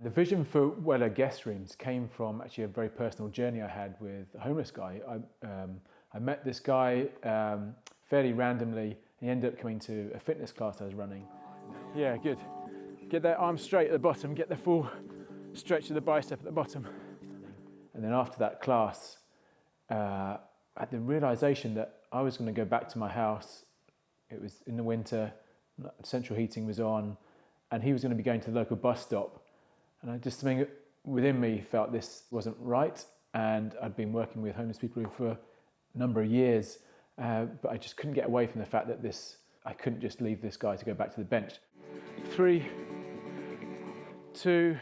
The vision for Weller guest rooms came from actually a very personal journey I had with a homeless guy. I met this guy fairly randomly. He ended up coming to a fitness class I was running. Yeah, good. Get that arm straight at the bottom, get the full stretch of the bicep at the bottom. And then after that class, I had the realization that I was going to go back to my house. It was in the winter, central heating was on, and he was going to be going to the local bus stop. And I just, something within me felt this wasn't right. And I'd been working with homeless people for a number of years, but I just couldn't get away from the fact that I couldn't just leave this guy to go back to the bench. 3, 2,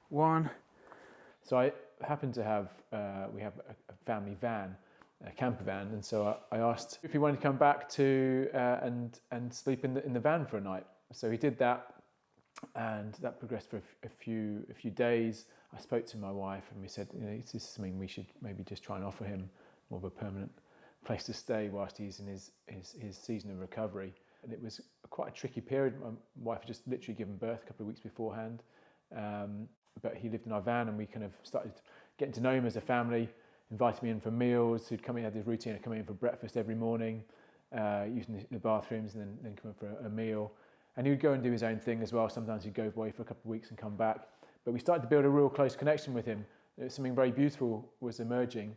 1. So I happened to have, we have a family van, a camper van, and so I asked if he wanted to come back to and sleep in the van for a night. So he did that. And that progressed for a few days. I spoke to my wife and we said, this is something we should maybe just try and offer him more of a permanent place to stay whilst he's in his season of recovery. And it was quite a tricky period. My wife had just literally given birth a couple of weeks beforehand. But he lived in our van and we kind of started getting to know him as a family, invited me in for meals. He'd come in, had this routine of coming in for breakfast every morning, using the bathrooms and then come in for a meal. And he would go and do his own thing as well. Sometimes he'd go away for a couple of weeks and come back. But we started to build a real close connection with him. Something very beautiful was emerging.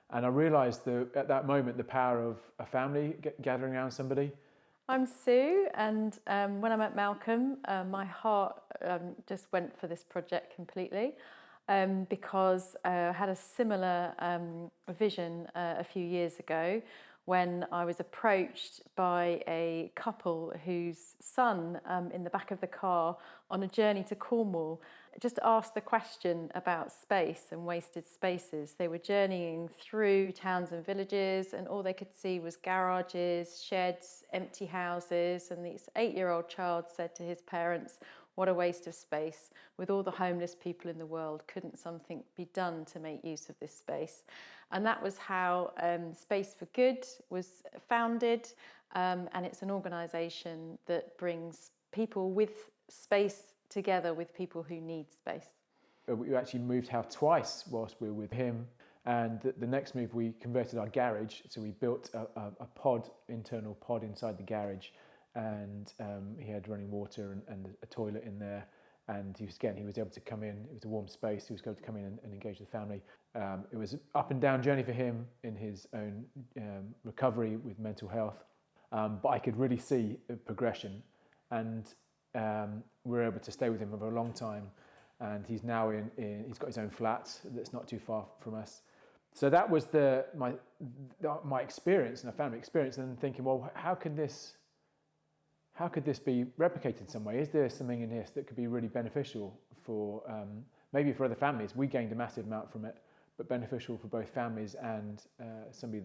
And I realised at that moment the power of a family gathering around somebody. I'm Sue, and when I met Malcolm, my heart just went for this project completely because I had a similar vision a few years ago when I was approached by a couple whose son in the back of the car on a journey to Cornwall just asked the question about space and wasted spaces. They were journeying through towns and villages and all they could see was garages, sheds, empty houses, and this 8-year-old child said to his parents, "What a waste of space. With all the homeless people in the world, couldn't something be done to make use of this space?" And that was how Space for Good was founded. And it's an organisation that brings people with space together with people who need space. We actually moved house twice whilst we were with him. And the next move, we converted our garage. So we built a internal pod inside the garage. And he had running water and a toilet in there, and he was able to come in. It was a warm space. He was able to come in and engage the family. It was an up and down journey for him in his own recovery with mental health, but I could really see a progression, and we were able to stay with him for a long time. And he's now he's got his own flat that's not too far from us. So that was my experience and a family experience, and then thinking, well, how could this be replicated in some way? Is there something in this that could be really beneficial for maybe for other families? We gained a massive amount from it, but beneficial for both families and somebody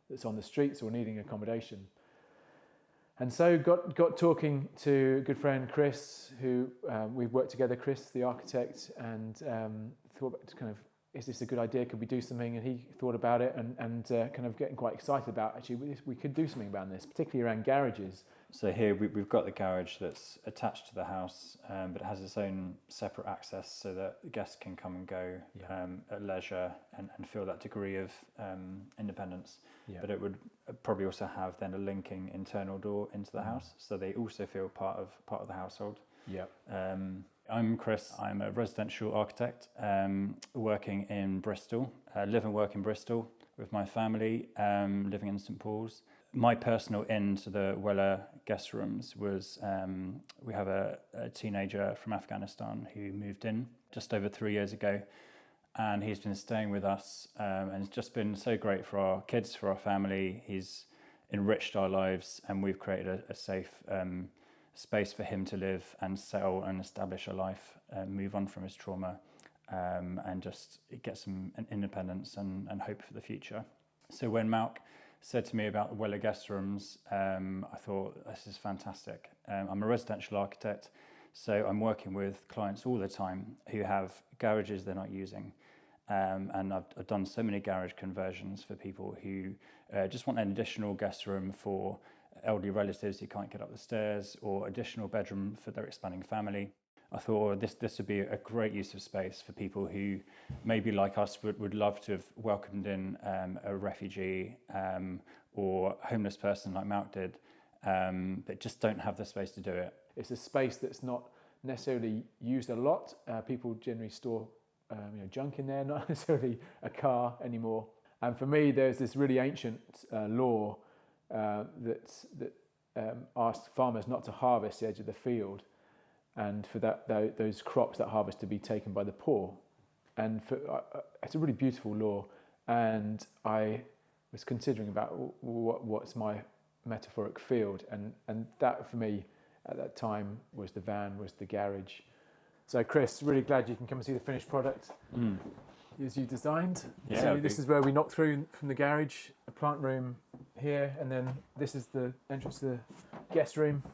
that's on the streets or needing accommodation. And so got talking to a good friend, Chris, who we've worked together, Chris, the architect, and thought kind of, is this a good idea? Could we do something? And he thought about it and kind of getting quite excited about, actually, we could do something about this, particularly around garages. So here we've got the garage that's attached to the house, but it has its own separate access so that guests can come and go at leisure and feel that degree of independence. Yeah. But it would probably also have then a linking internal door into the house, so they also feel part of the household. Yeah. I'm Chris. I'm a residential architect working in Bristol. Live and work in Bristol with my family, living in St Paul's. My personal end to the Weller guest rooms was we have a teenager from Afghanistan who moved in just over 3 years ago, and he's been staying with us and it's just been so great for our kids, for our family. He's enriched our lives, and we've created a safe space for him to live and settle and establish a life, move on from his trauma, and just get some independence and hope for the future. So when Malc said to me about the Weller guest rooms, I thought, this is fantastic. I'm a residential architect, so I'm working with clients all the time who have garages they're not using. And I've done so many garage conversions for people who just want an additional guest room for elderly relatives who can't get up the stairs, or additional bedroom for their expanding family. I thought, oh, this would be a great use of space for people who maybe like us would love to have welcomed in a refugee or homeless person like Malk did, but just don't have the space to do it. It's a space that's not necessarily used a lot. People generally store junk in there, not necessarily a car anymore. And for me, there's this really ancient law that asked farmers not to harvest the edge of the field, and for those crops that harvest to be taken by the poor. And it's a really beautiful law. And I was considering about what's my metaphoric field, and that for me at that time was the van, was the garage. So Chris, really glad you can come and see the finished product as you designed. Yeah, so this is where we knocked through from the garage, a plant room here, and then this is the entrance to the guest room.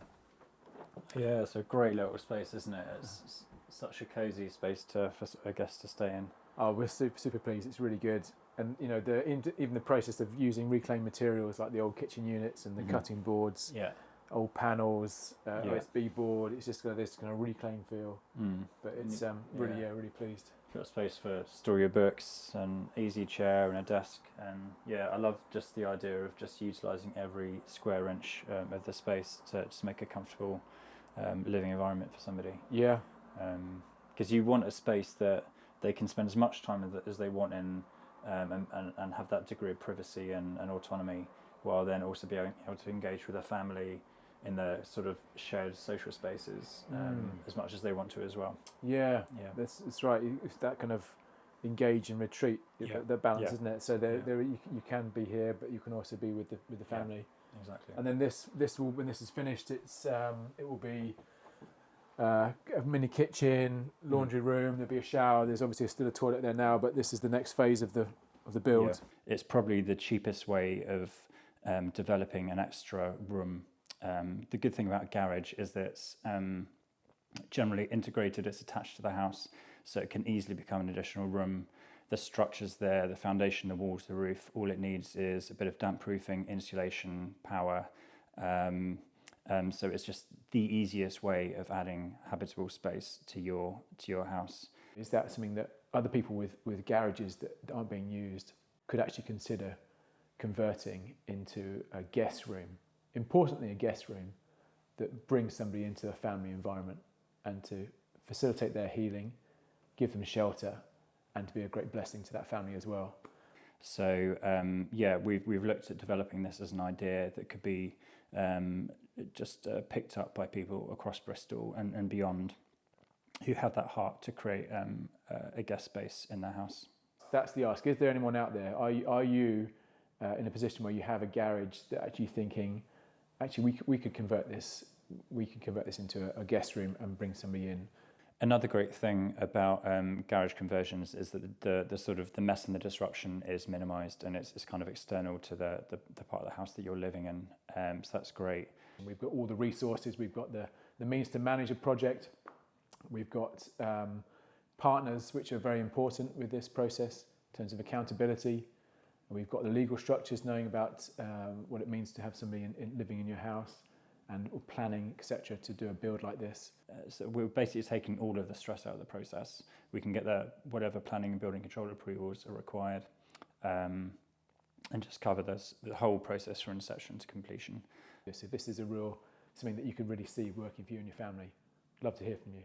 Yeah, it's a great little space, isn't it? It's such a cosy space for a guest to stay in. Oh, we're super pleased. It's really good. And even the process of using reclaimed materials like the old kitchen units and the cutting boards, old panels, OSB board. It's just got this kind of reclaimed feel. But it's really pleased. Got space for store your books, an easy chair and a desk, and I love just the idea of just utilising every square inch of the space to just make a comfortable living environment for somebody. Yeah. Because you want a space that they can spend as much time as they want in, and have that degree of privacy and autonomy, while then also being able to engage with their family in the sort of shared social spaces as much as they want to as well. Yeah. That's right. It's that kind of engage and retreat, that balance, isn't it? So you can be here, but you can also be with the family. Yeah, exactly. And then this will, when this is finished, it will be a mini kitchen, laundry room. There'll be a shower. There's obviously still a toilet there now, but this is the next phase of the build. Yeah. It's probably the cheapest way of developing an extra room. The good thing about a garage is that it's generally integrated. It's attached to the house, so it can easily become an additional room. The structure's there, the foundation, the walls, the roof. All it needs is a bit of damp proofing, insulation, power. So it's just the easiest way of adding habitable space to your house. Is that something that other people with garages that aren't being used could actually consider converting into a guest room? Importantly, a guest room that brings somebody into a family environment and to facilitate their healing, give them shelter, and to be a great blessing to that family as well. So we've looked at developing this as an idea that could be just picked up by people across Bristol and beyond who have that heart to create a guest space in their house. That's the ask. Is there anyone out there? Are you in a position where you have a garage that actually thinking, actually we could convert this into a guest room and bring somebody in? Another great thing about garage conversions is that the sort of the mess and the disruption is minimised, and it's kind of external to the part of the house that you're living in. So that's great. We've got all the resources. We've got the means to manage a project. We've got partners, which are very important with this process in terms of accountability. And we've got the legal structures, knowing about what it means to have somebody living in your house, and planning, etc., to do a build like this. So we're basically taking all of the stress out of the process. We can get whatever planning and building control approvals are required, and just cover the whole process from inception to completion. So this is something that you can really see working for you and your family. Love to hear from you.